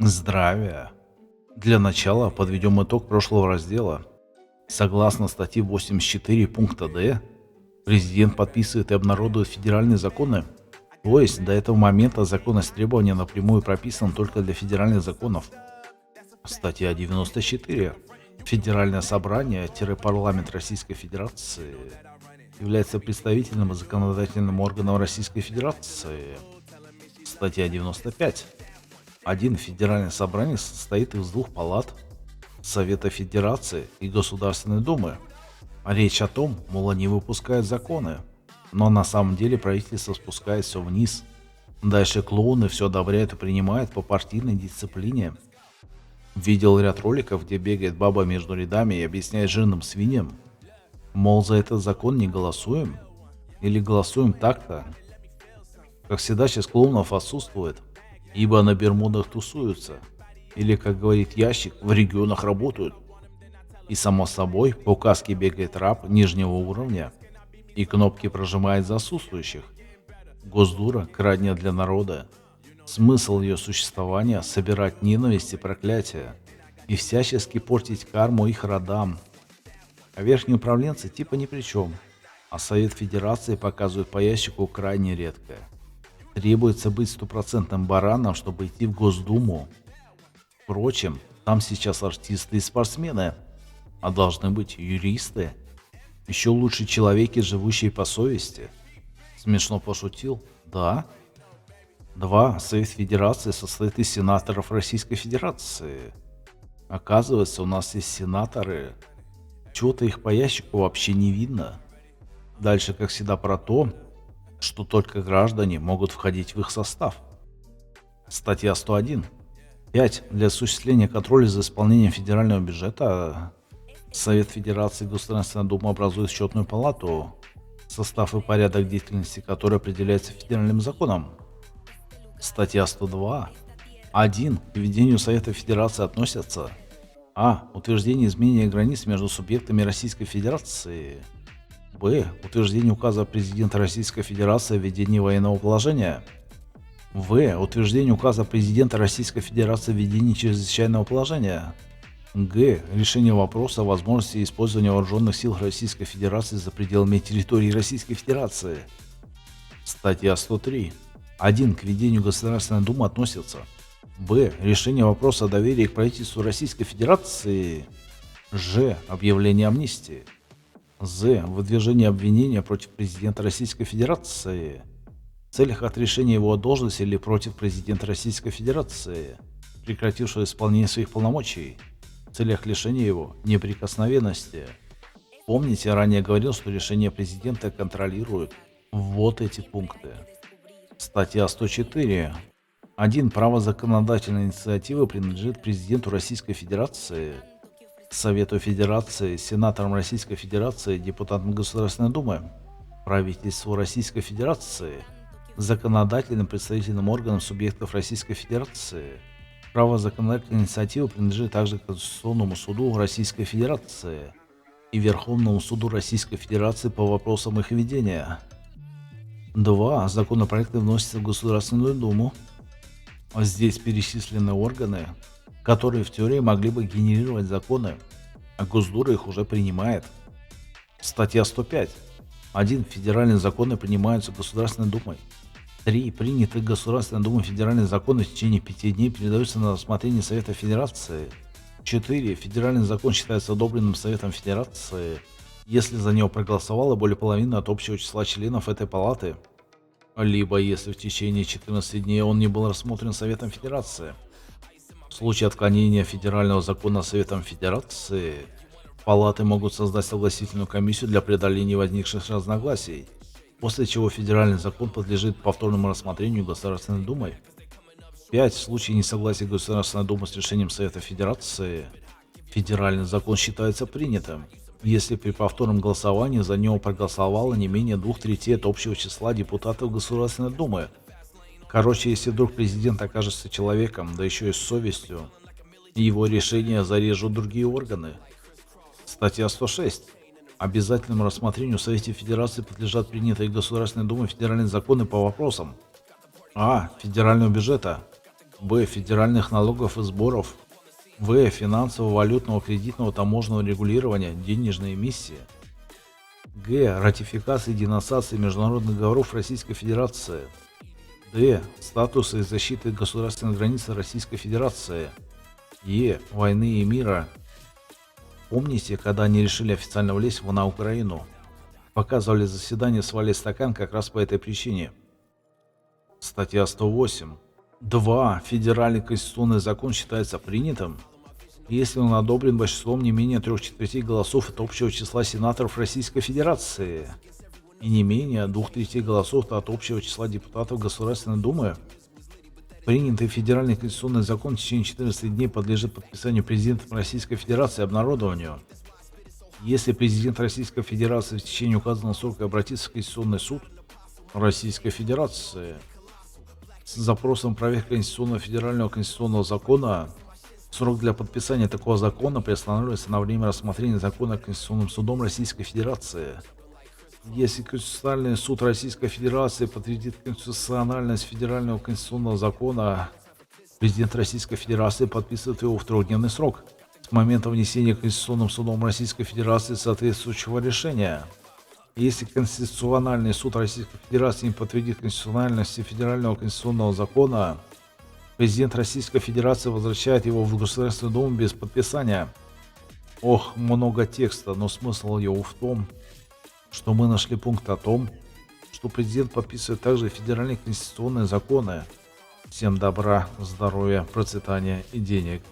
Здравия. Для начала подведем итог прошлого раздела. Согласно статье 84 пункта Д, президент подписывает и обнародует федеральные законы. То есть до этого момента законность требования напрямую прописана только для федеральных законов. Статья 94. Федеральное собрание-парламент Российской Федерации является представительным и законодательным органом Российской Федерации. Статья 95. Один федеральное собрание состоит из двух палат – Совета Федерации и Государственной Думы. Речь о том, мол, они выпускают законы, но на самом деле правительство спускает все вниз. Дальше клоуны все одобряют и принимают по партийной дисциплине. Видел ряд роликов, где бегает баба между рядами и объясняет жирным свиньям, мол, за этот закон не голосуем, или голосуем так-то. Как всегда, сейчас клоунов отсутствует, ибо на Бермудах тусуются, или, как говорит Ящик, в регионах работают. И само собой, по указке бегает раб нижнего уровня и кнопки прожимает за отсутствующих. Госдура крадня для народа. Смысл ее существования – собирать ненависть и проклятия и всячески портить карму их родам. А верхние управленцы типа ни при чем, а Совет Федерации показывает по ящику крайне редко. Требуется быть стопроцентным бараном, чтобы идти в Госдуму. Впрочем, там сейчас артисты и спортсмены, а должны быть юристы. Еще лучше человеки, живущие по совести. Смешно пошутил? Да. 2. Совет Федерации состоит из сенаторов Российской Федерации. Оказывается, у нас есть сенаторы. Чего-то их по ящику вообще не видно. Дальше, как всегда, про то, что только граждане могут входить в их состав. Статья 101. 5. Для осуществления контроля за исполнением федерального бюджета Совет Федерации и Государственная Дума образуют счетную палату, состав и порядок деятельности которой определяется федеральным законом. Статья 102. 1. К ведению Совета Федерации относятся: а. Утверждение изменения границ между субъектами Российской Федерации. Б. Утверждение указа президента Российской Федерации о введении военного положения. В. Утверждение указа президента Российской Федерации о введении чрезвычайного положения. Г. Решение вопроса о возможности использования вооруженных сил Российской Федерации за пределами территории Российской Федерации. Статья 103. 1. К ведению Государственной Думы относятся: Б. Решение вопроса о доверии к правительству Российской Федерации. Ж. Объявление амнистии. З. Выдвижение обвинения против президента Российской Федерации в целях отрешения его от должности или против президента Российской Федерации, прекратившего исполнение своих полномочий, в целях лишения его неприкосновенности. Помните, я ранее говорил, что решение президента контролируют вот эти пункты. Статья 104. 1. Право законодательной инициативы принадлежит президенту Российской Федерации, Совету Федерации, сенаторам Российской Федерации, депутатам Государственной Думы, правительству Российской Федерации, законодательным представительным органам субъектов Российской Федерации. Право законодательной инициативы принадлежит также Конституционному суду Российской Федерации и Верховному суду Российской Федерации по вопросам их ведения. 2. Законопроекты вносятся в Государственную Думу. Здесь перечислены органы, которые в теории могли бы генерировать законы, а Госдура их уже принимает. Статья 105. 1. Федеральные законы принимаются Государственной Думой. 3. Принятые Государственной Думой федеральные законы в течение 5 дней передаются на рассмотрение Совета Федерации. 4. Федеральный закон считается одобренным Советом Федерации, если за него проголосовало более половины от общего числа членов этой палаты, либо если в течение 14 дней он не был рассмотрен Советом Федерации. В случае отклонения федерального закона Советом Федерации, палаты могут создать согласительную комиссию для преодоления возникших разногласий, после чего федеральный закон подлежит повторному рассмотрению Государственной Думой. 5. В случае несогласия Государственной Думы с решением Совета Федерации, федеральный закон считается принятым, если при повторном голосовании за него проголосовало не менее 2/3 от общего числа депутатов Государственной Думы. Короче, если вдруг президент окажется человеком, да еще и с совестью, его решения зарежут другие органы. Статья 106. Обязательному рассмотрению в Совете Федерации подлежат принятые Государственной Думой федеральные законы по вопросам: а. Федерального бюджета. Б. Федеральных налогов и сборов. В. Финансового, валютного, кредитного, таможенного регулирования, денежной эмиссии. Г. Ратификации и денонсации международных договоров Российской Федерации. Д. Статуса и защиты государственной границы Российской Федерации. Е. Войны и мира. Помните, когда они решили официально влезть на Украину? Показывали заседание «Свали стакан» как раз по этой причине. Статья 108. 2. Федеральный конституционный закон считается принятым, если он одобрен большинством не менее 3/4 голосов от общего числа сенаторов Российской Федерации и не менее 2/3 голосов от общего числа депутатов Государственной Думы. Принятый федеральный конституционный закон в течение 14 дней подлежит подписанию президентом Российской Федерации и обнародованию. Если президент Российской Федерации в течение указанного срока обратится в Конституционный суд Российской Федерации с запросом проверки конституционного федерального конституционного закона, срок для подписания такого закона приостанавливается на время рассмотрения закона Конституционным судом Российской Федерации. Если Конституционный суд Российской Федерации подтвердит конституциональность федерального конституционного закона, президент Российской Федерации подписывает его в 3-дневный срок с момента внесения Конституционным судом Российской Федерации соответствующего решения. Если Конституционный суд Российской Федерации не подтвердит конституциональность федерального конституционного закона, президент Российской Федерации возвращает его в Государственную Думу без подписания. Ох, много текста, но смысл его в том, что мы нашли пункт о том, что президент подписывает также федеральные конституционные законы. Всем добра, здоровья, процветания и денег.